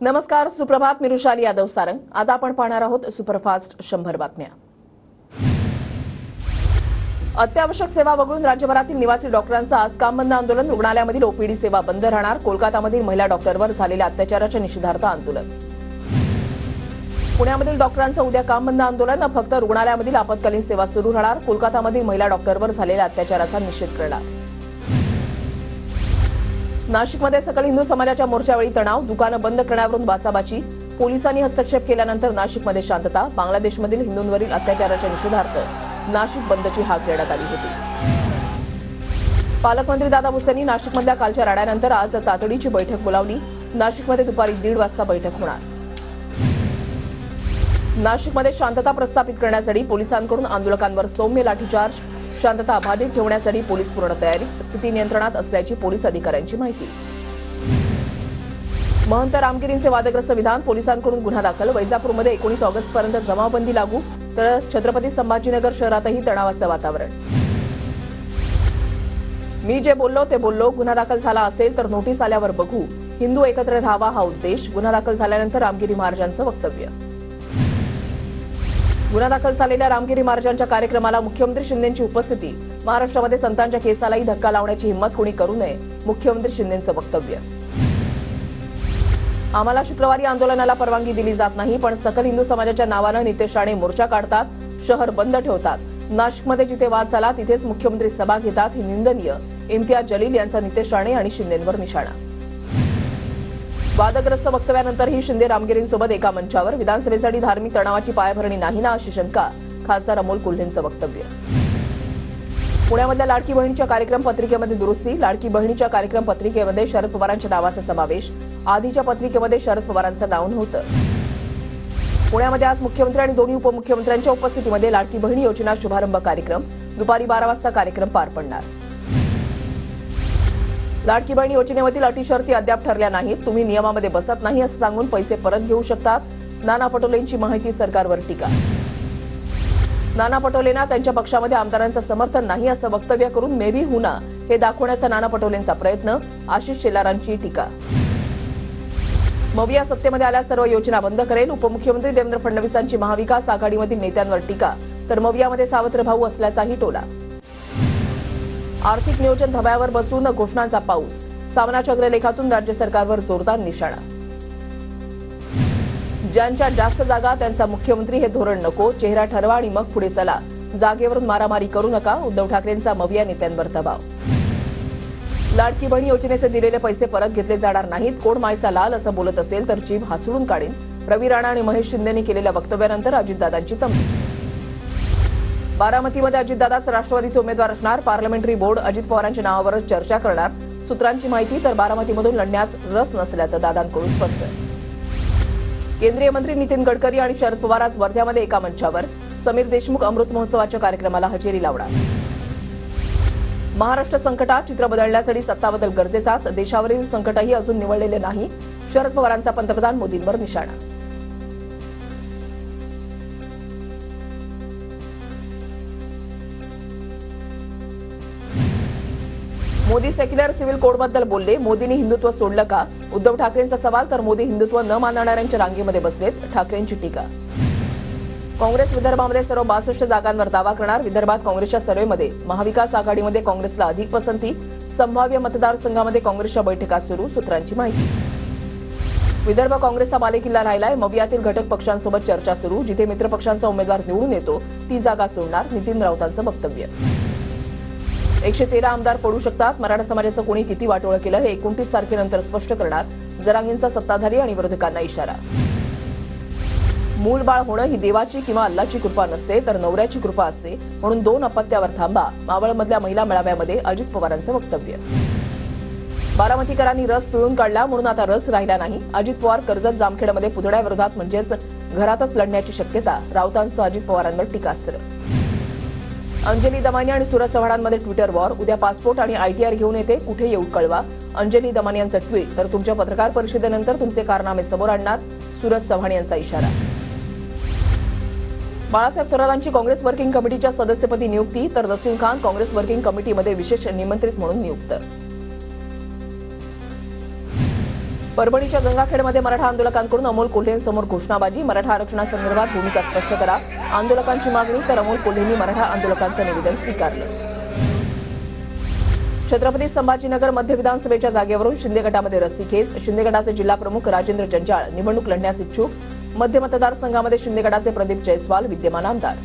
नमस्कार, सुप्रभात. मी रुशाली यादव सारंग. आता आपण पाहणार आहोत सुपरफास्ट 100 बातम्या. अत्यावश्यक सेवा वगळून राज्यभरातील निवासी डॉक्टरांचं आज काम बंद आंदोलन. रुग्णालयामधील ओपीडी सेवा बंद राहणार. कोलकातामधील महिला डॉक्टरवर झालेल्या अत्याचाराच्या निषेधार्थ आंदोलन. पुण्यामधील डॉक्टरांचं उद्या काम बंद आंदोलन. फक्त रुग्णालयामधील आपत्कालीन सेवा सुरू राहणार. कोलकातामधील महिला डॉक्टरवर झालेल्या अत्याचाराचा निषेध करणार. नाशिकमध्ये सकल हिंदू समाजाच्या मोर्चावेळी तणाव. दुकानं बंद करण्यावरून बाचाबाची. पोलिसांनी हस्तक्षेप केल्यानंतर नाशिकमध्ये शांतता. बांगलादेशमधील हिंदूंवरील अत्याचाराच्या निषेधार्थ नाशिक बंदची हाक देण्यात आली होती. पालकमंत्री दादा भुसेंनी नाशिकमधल्या कालच्या राड्यानंतर आज तातडीची बैठक बोलावली. नाशिकमध्ये दुपारी 1:30 वाजता बैठक होणार. नाशिकमध्ये शांतता प्रस्थापित करण्यासाठी पोलिसांकडून आंदोलकांवर सौम्य लाठीचार्ज. शांतता अबाधित ठेवण्यासाठी पोलीस पूर्ण तयारी. स्थिती नियंत्रणात असल्याची पोलीस अधिकाऱ्यांची माहिती. महंत रामगिरींचे वादग्रस्त विधान. पोलिसांकडून गुन्हा दाखल. वैजापूरमध्ये 19 ऑगस्टपर्यंत जमावबंदी लागू. तर छत्रपती संभाजीनगर शहरातही तणावाचं वातावरण. मी जे बोललो ते बोललो. गुन्हा दाखल झाला असेल तर नोटीस आल्यावर बघू. हिंदू एकत्र राहावा हा उद्देश. गुन्हा दाखल झाल्यानंतर रामगिरी महाराजांचं वक्तव्य. गुन्हा दाखल झालेल्या रामगिरी महाराजांच्या कार्यक्रमाला मुख्यमंत्री शिंदेंची उपस्थिती. महाराष्ट्रामध्ये संतांच्या केसालाही धक्का लावण्याची हिंमत कोणी करू नये. मुख्यमंत्री शिंदेंचं वक्तव्य. आम्हाला शुक्रवारी आंदोलनाला परवानगी दिली जात नाही, पण सकल हिंदू समाजाच्या नावानं नितेश राणे मोर्चा काढतात, शहर बंद ठेवतात. नाशिकमध्ये जिथे वाद झाला तिथेच मुख्यमंत्री सभा घेतात. ही निंदनीय. इम्तियाज जलील यांचा नितेश राणे आणि शिंदेंवर निशाणा. वादग्रस्त वक्तव्यानंतरही शिंदे रामगिरींसोबत एका मंचावर. विधानसभेसाठी धार्मिक तणावाची पायभरणी नाही ना, अशी शंका. खासदार अमोल कोल्हेंचं वक्तव्य. पुण्यामधल्या लाडकी बहिणीच्या कार्यक्रम पत्रिकेमध्ये दुरुस्ती. लाडकी बहिणीच्या कार्यक्रम पत्रिकेमध्ये शरद पवारांच्या नावाचा समावेश. आधीच्या पत्रिकेमध्ये शरद पवारांचं नाव नव्हतं. पुण्यामध्ये आज मुख्यमंत्री आणि दोन्ही उपमुख्यमंत्र्यांच्या उपस्थितीमध्ये लाडकी बहिणी योजना शुभारंभ कार्यक्रम. दुपारी 12 वाजता कार्यक्रम पार पडणार. लाडकी बहीण योजनेमधील अटी शर्ती अद्याप ठरल्या नाहीत. तुम्ही नियमामध्ये बसत नाही असं सांगून पैसे परत घेऊ शकतात. नाना पटोलेंची माहिती. सरकारवर टीका. नाना पटोलेंना त्यांच्या पक्षामध्ये आमदारांचं समर्थन नाही असं वक्तव्य करून मे बी हुना हे दाखवण्याचा नाना पटोलेंचा प्रयत्न. आशिष शेलारांची टीका. मविया सत्तेमध्ये आल्या सर्व योजना बंद करेल. उपमुख्यमंत्री देवेंद्र फडणवीसांची महाविकास आघाडीमधील नेत्यांवर टीका. तर मवियामध्ये सावत्र भाऊ असल्याचाही टोला. आर्थिक नियोजन धब्यावर बसून घोषणांचा पाऊस. सामनाच्या अग्रलेखातून राज्य सरकारवर जोरदार निशाणा. ज्यांच्या जास्त जागा त्यांचा मुख्यमंत्री हे धोरण नको. चेहरा ठरवा आणि मग पुढे चला. जागेवरून मारामारी करू नका. उद्धव ठाकरेंचा मविया नेत्यांवर दबाव. लाडकी बहीण योजनेचे दिलेले पैसे परत घेतले जाणार नाहीत. कोण मायचा लाल असं बोलत असेल तर जीभ हासडून काढीन. रवी राणा आणि महेश शिंदेंनी केलेल्या वक्तव्यानंतर अजितदादांची तंबी. बारामतीमध्ये अजितदादाच राष्ट्रवादीचे उमेदवार असणार. पार्लमेंटरी बोर्ड अजित पवारांच्या नावावरच चर्चा करणार. सूत्रांची माहिती. तर बारामतीमधून लढण्यास रस नसल्याचं दादांकडून स्पष्ट. केंद्रीय मंत्री नितीन गडकरी आणि शरद पवार आज वर्ध्यामध्ये एका मंचावर. समीर देशमुख अमृत महोत्सवाच्या कार्यक्रमाला हजेरी लावणार. महाराष्ट्र संकटात. चित्र बदलण्यासाठी सत्ता बदल गरजेचाच. देशावरील संकटही अजून निवळलेले नाही. शरद पवारांचा पंतप्रधान मोदींवर निशाणा. मोदी सेक्युलर सिव्हिल कोडबद्दल बोलले. मोदींनी हिंदुत्व सोडलं का? उद्धव ठाकरेंचा सवाल. तर मोदी हिंदुत्व न मानणाऱ्यांच्या रांगेमध्ये बसलेत. ठाकरेंची टीका. काँग्रेस विदर्भामध्ये सर्व 62 जागांवर दावा करणार. विदर्भात काँग्रेसच्या सर्व्हेमध्ये महाविकास आघाडीमध्ये काँग्रेसला अधिक पसंती. संभाव्य मतदारसंघामध्ये काँग्रेसच्या बैठका सुरू. सूत्रांची माहिती. विदर्भ काँग्रेसचा बालेकिल्ला राहिलाय. मवियातील घटक पक्षांसोबत चर्चा सुरू. जिथे मित्रपक्षांचा उमेदवार निवडून येतो ती जागा सोडणार. नितीन राऊतांचं वक्तव्य. 113 आमदार पडू शकतात. मराठा समाजाचं कोणी किती वाटोळं केलं हे 29 तारखेनंतर स्पष्ट करणार. जरांगींचा सत्ताधारी आणि विरोधकांना इशारा. मूल बाळ होणं ही देवाची किंवा अल्लाची कृपा नसते तर नवऱ्याची कृपा असते. म्हणून 2 अपत्यावर थांबा. मावळमधल्या महिला मेळाव्यामध्ये अजित पवारांचं वक्तव्य. बारामतीकरांनी रस पिळून काढला म्हणून आता रस राहिला नाही. अजित पवार कर्जत जामखेडमध्ये पुतळ्याविरोधात म्हणजेच घरातच लढण्याची शक्यता. राऊतांचं अजित पवारांवर टीकास्त्र. अंजली दमानी आणि सूरज चव्हाणांमध्ये ट्विटर वॉर. उद्या पासपोर्ट आणि आयटीआर घेऊन येते. कुठे येऊ कळवा. अंजली दमानी यांचं ट्विट. तर तुमच्या पत्रकार परिषदेनंतर तुमचे कारनामे समोर आणणार. सूरज चव्हाण यांचा इशारा. बाळासाहेब थोरातांची काँग्रेस वर्किंग कमिटीच्या सदस्यपदी नियुक्ती. तर नसीम खान काँग्रेस वर्किंग कमिटीमध्ये विशेष निमंत्रित म्हणून नियुक्त. परभणीच्या गंगाखेडमध्ये मराठा आंदोलकांकडून अमोल कोल्हेंसमोर घोषणाबाजी. मराठा आरक्षणासंदर्भात भूमिका स्पष्ट करा, आंदोलकांची मागणी. तर अमोल कोल्हेंनी मराठा आंदोलकांचं निवेदन स्वीकारलं. छत्रपती संभाजीनगर मध्य विधानसभेच्या जागेवरून शिंदे गटामध्ये रस्सीखेच. शिंदे गटाचे जिल्हा प्रमुख राजेंद्र जंजाळ निवडणूक लढण्यास इच्छुक. मध्य मतदारसंघामध्ये शिंदे गटाचे प्रदीप जयस्वाल विद्यमान आमदार.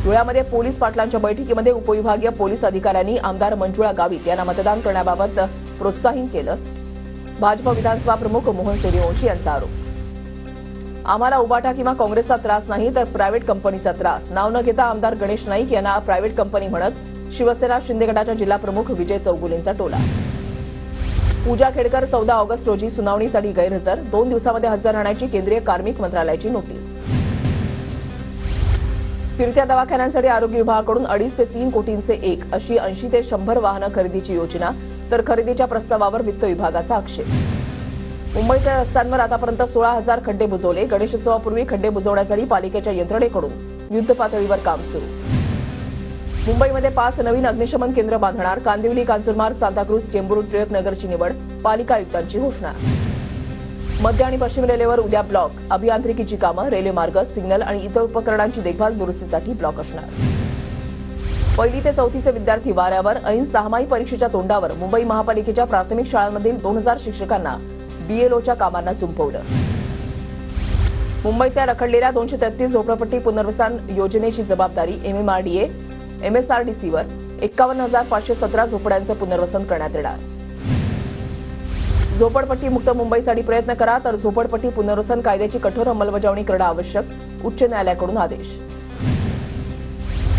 धुळ्यामध्ये पोलीस पाटलांच्या बैठकीमध्ये उपविभागीय पोलीस अधिकाऱ्यांनी आमदार मंजुळा गावित यांना मतदान करण्याबाबत प्रोत्साहित केलं. भाजप विधानसभा प्रमुख मोहन सूर्यवंशी यांचा आरोप. आम्हाला उबाटा किंवा काँग्रेसचा त्रास नाही तर प्रायव्हेट कंपनीचा त्रास. नाव न घेता आमदार गणेश नाईक यांना प्रायव्हेट कंपनी म्हणत शिवसेना शिंदे गटाच्या जिल्हा प्रमुख विजय चौगुलेंचा टोला. पूजा खेडकर 14 ऑगस्ट रोजी सुनावणीसाठी गैरहजर. 2 दिवसांमध्ये हजर राहण्याची केंद्रीय कार्मिक मंत्रालयाची नोटीस. फिरत्या दवाखान्यांसाठी आरोग्य विभागाकडून 2.5 ते 3 कोटींचे 1 अशी 80 ते 100 वाहनं खरेदीची योजना. तर खरेदीच्या प्रस्तावावर वित्त विभागाचा आक्षेप. मुंबईच्या रस्त्यांवर आतापर्यंत 16,000 खड्डे बुजवले. गणेशोत्सवापूर्वी खड्डे बुजवण्यासाठी पालिकेच्या यंत्रणेकडून युद्धपातळीवर काम सुरू. मुंबईमध्ये 5 नवीन अग्निशमन केंद्र बांधणार. कांदिवली, कांजूरमार्ग, सांताक्रूज, टेंभूर, टिळक नगरची निवड. पालिका आयुक्तांची घोषणा. मध्य आणि पश्चिम रेल्वेवर उद्या ब्लॉक. अभियांत्रिकीची कामं, रेल्वे मार्ग, सिग्नल आणि इतर उपकरणांची देखभाल दुरुस्तीसाठी ब्लॉक असणार. 1ली ते 4थीचे विद्यार्थी वाऱ्यावर. ऐन 6माही परीक्षेच्या तोंडावर. मुंबई महापालिकेच्या प्राथमिक शाळांमधील 2000 शिक्षकांना बीएलओच्या कामांना जुंपवलं. मुंबईतल्या रखडलेल्या 233 झोपडपट्टी पुनर्वसन योजनेची जबाबदारी एमएमआरडीए एमएसआरडीसीवर. 51,517 झोपड्यांचं पुनर्वसन करण्यात येणार. झोपडपट्टी मुक्त मुंबईसाठी प्रयत्न करा तर झोपडपट्टी पुनर्वसन कायद्याची कठोर अंमलबजावणी करणं आवश्यक. उच्च न्यायालयाकडून आदेश.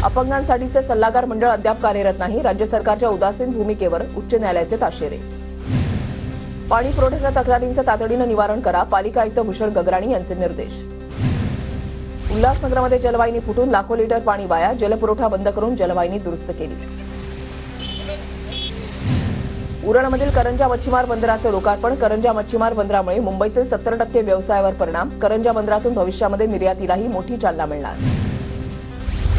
अपंगांसाठीचे सल्लागार मंडळ अद्याप कार्यरत नाही. राज्य सरकारच्या उदासीन भूमिकेवर उच्च न्यायालयाचे ताशेरे. पाणी पुरवठ्याच्या तक्रारींचं तातडीनं निवारण करा. पालिका आयुक्त भूषण गगराणी यांचे निर्देश. उल्हासनगरमध्ये जलवाहिनी फुटून लाखो लिटर पाणी वाया. जलपुरवठा बंद करून जलवाहिनी दुरुस्त केली. उरणमधील करंजा मच्छीमार बंदराचे लोकार्पण. करंजा मच्छीमार बंदरामुळे मुंबईतील 70% व्यवसायावर परिणाम. करंजा बंदरातून भविष्यामध्ये निर्यातीलाही मोठी चालना मिळणार.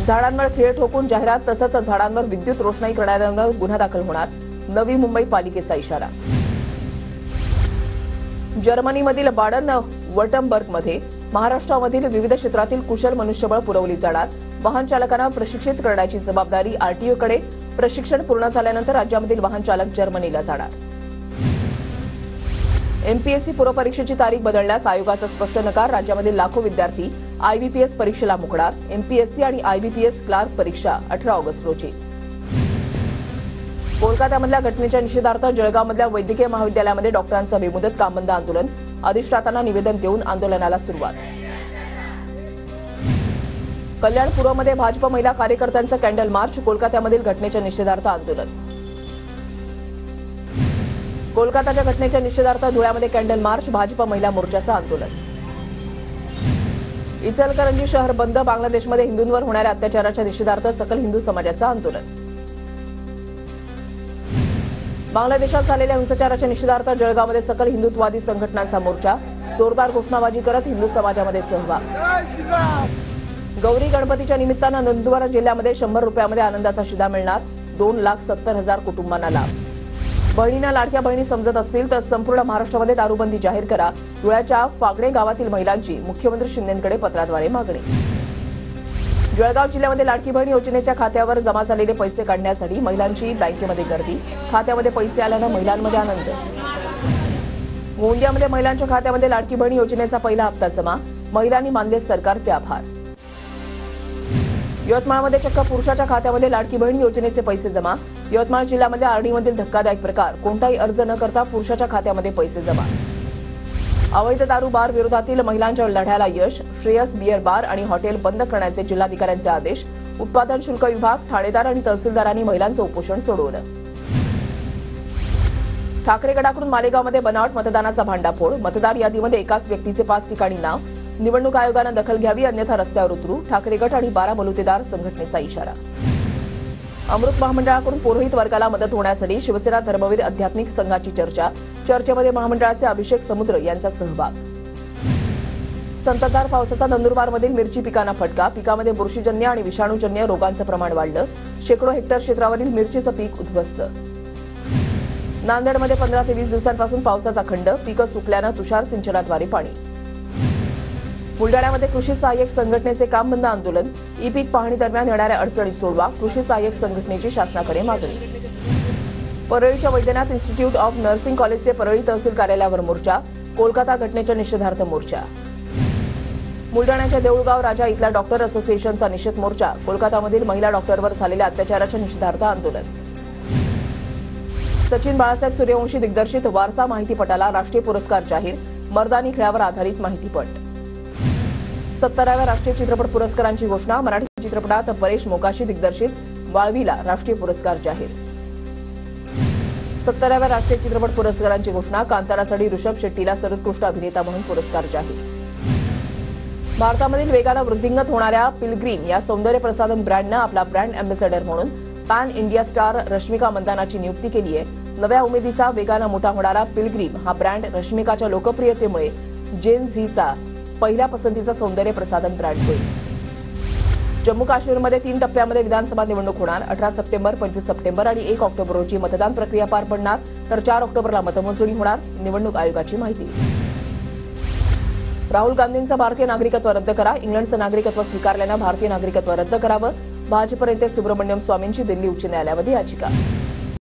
झाडांवर खिळे ठोकून जाहिरात तसंच झाडांवर विद्युत रोषणाई करणाऱ्यांवर गुन्हा दाखल होणार. नवी मुंबई पालिकेचा इशारा. जर्मनीमधील बाडन वर्टमबर्गमध्ये महाराष्ट्रामधील विविध क्षेत्रातील कुशल मनुष्यबळ पुरवली जाणार. वाहन चालकांना प्रशिक्षित करण्याची जबाबदारी आरटीओकडे. प्रशिक्षण पूर्ण झाल्यानंतर राज्यामधील वाहन चालक जर्मनीला जाणार. एमपीएससी पूर्वपरीक्षेची तारीख बदलण्यास आयोगाचा स्पष्ट नकार. राज्यामधील लाखो विद्यार्थी आयबीपीएस परीक्षेला मुकणार. एमपीएससी आणि आयबीपीएस क्लार्क परीक्षा 18 ऑगस्ट रोजी. कोलकात्यामधल्या घटनेच्या निषेधार्थ जळगावमधल्या वैद्यकीय महाविद्यालयामध्ये डॉक्टरांचं बेमुदत काम बंद आंदोलन. अधिष्ठातांना निवेदन देऊन आंदोलनाला सुरुवात. कल्याणपूर्वमध्ये भाजप महिला कार्यकर्त्यांचं कॅन्डल मार्च. कोलकात्यामधील घटनेच्या निषेधार्थ आंदोलन. कोलकाताच्या घटनेच्या निषेधार्थ धुळ्यामध्ये कॅन्डल मार्च. भाजप महिला मोर्चाचं आंदोलन. इचलकरंजी शहर बंद. बांगलादेशमध्ये हिंदूंवर होणाऱ्या अत्याचाराच्या निषेधार्थ सकल हिंदू समाजाचं आंदोलन. बांगलादेशात झालेल्या हिंसाचाराच्या निषेधार्थ जळगावमध्ये सकल हिंदुत्ववादी संघटनांचा मोर्चा. जोरदार घोषणाबाजी करत हिंदू समाजामध्ये सहभाग. गौरी गणपतीच्या निमित्तानं नंदुरबार जिल्ह्यामध्ये 100 रुपयामध्ये आनंदाचा शिधा मिळणार. 2,70,000 कुटुंबांना लाभ. बहिणींना लाडक्या बहिणी समजत असतील तर संपूर्ण महाराष्ट्रामध्ये दारूबंदी जाहीर करा. धुळ्याच्या फागणे गावातील महिलांची मुख्यमंत्री शिंदेंकडे पत्राद्वारे मागणी. जळगाव जिल्ह्यामध्ये लाडकी बहीण योजनेच्या खात्यावर जमा झालेले पैसे काढण्यासाठी महिलांची बँकेमध्ये गर्दी. खात्यामध्ये पैसे आल्यानं महिलांमध्ये आनंद. गोंदियामध्ये महिलांच्या खात्यामध्ये लाडकी बहीण योजनेचा पहिला हप्ता जमा. महिलांनी मानले सरकारचे आभार. यवतमाळमध्ये चक्क पुरुषाच्या खात्यामध्ये लाडकी बहीण योजनेचे पैसे जमा. यवतमाळ जिल्ह्यामध्ये आर्डीमधील धक्कादायक प्रकार. कोणताही अर्ज न करता पुरुषाच्या खात्यामध्ये पैसे जमा. अवैध दारू बार विरोधातील महिलांच्या लढ्याला यश. श्रेयस बियर बार आणि हॉटेल बंद करण्याचे जिल्हाधिकाऱ्यांचे आदेश. उत्पादन शुल्क विभाग, ठाणेदार आणि तहसीलदारांनी महिलांचं उपोषण सोडवलं. ठाकरे गटाकडून मालेगावमध्ये बनावट मतदानाचा भांडाफोड. मतदार यादीमध्ये एकाच व्यक्तीचे 5 ठिकाणी नाव. निवडणूक आयोगानं दखल घ्यावी अन्यथा रस्त्यावर उतरू. ठाकरे गट आणि 12 बलुतेदार संघटनेचा इशारा. अमृत महामंडळाकडून पुरोहित वर्गाला मदत होण्यासाठी शिवसेना धर्मवीर आध्यात्मिक संघाची चर्चा. चर्चेमध्ये महामंडळाचे अभिषेक समुद्र यांचा सहभाग. संततधार पावसाचा नंदुरबारमधील मिरची पिकांना फटका. पिकामध्ये बुरशीजन्य आणि विषाणूजन्य रोगांचं प्रमाण वाढलं. शेकडो हेक्टर क्षेत्रावरील मिरचीचं पीक उद्ध्वस्त. नांदेडमध्ये 15 ते 20 दिवसांपासून पावसाचा खंड, पिकं सुकल्यानं तुषार सिंचनाद्वारे पाणी. बुलडाण्यामध्ये कृषी सहाय्यक संघटनेचे काम बंद आंदोलन, ई पीक पाहणी दरम्यान येणाऱ्या अडचणी सोडवा, कृषी सहाय्यक संघटनेची शासनाकडे मागणी. परळीच्या वैद्यनाथ इन्स्टिट्यूट ऑफ नर्सिंग कॉलेजचे परळी तहसील कार्यालयावर मोर्चा, कोलकाता घटनेच्या निषेधार्थ मोर्चा. बुलडाण्याच्या देऊळगाव राजा इथला डॉक्टर असोसिएशनचा निषेध मोर्चा, कोलकातामधील महिला डॉक्टरवर झालेल्या अत्याचाराच्या निषेधार्थ आंदोलन. सचिन बाळासाहेब सूर्यवंशी दिग्दर्शित वारसा माहितीपटाला राष्ट्रीय पुरस्कार जाहीर, मर्दानी खेळावर आधारित माहितीपट. 17व्या राष्ट्रीय चित्रपट पुरस्कारांची घोषणा, मराठी चित्रपटात परेश मोकाशी दिग्दर्शित वाळवीला राष्ट्रीय पुरस्कार जाहीर. 17व्या राष्ट्रीय चित्रपट पुरस्कारांची घोषणा, कांतारासाठी ऋषभ शेट्टीला सर्वोत्कृष्ट अभिनेता म्हणून पुरस्कार जाहीर. भारतामधील वेगानं वृद्धिंगत होणाऱ्या पिलग्रीम या सौंदर्य प्रसाधन ब्रँडनं आपला ब्रँड अँबॅसेडर म्हणून पॅन इंडिया स्टार रश्मिका मंदानाची नियुक्ती केली आहे. नव्या उमेदीचा वेगानं मोठा होणारा पिलग्रीम हा ब्रँड रश्मिकाच्या लोकप्रियतेमुळे जेन झीचा पहिल्या पसंतीचा सौंदर्य प्रसाधन ब्रँड होईल. जम्मू काश्मीरमध्ये 3 टप्प्यामध्ये विधानसभा निवडणूक होणार. 18 सप्टेंबर, 25 सप्टेंबर आणि 1 ऑक्टोबर रोजी मतदान प्रक्रिया पार पडणार, तर 4 ऑक्टोबरला मतमोजणी होणार, निवडणूक आयोगाची माहिती. राहुल गांधींचं भारतीय नागरिकत्व रद्द करा, इंग्लंडचं नागरिकत्व स्वीकारल्यानं भारतीय नागरिकत्व रद्द करावं, भाजप नेते सुब्रमण्यम स्वामींची दिल्ली उच्च न्यायालयामध्ये याचिका.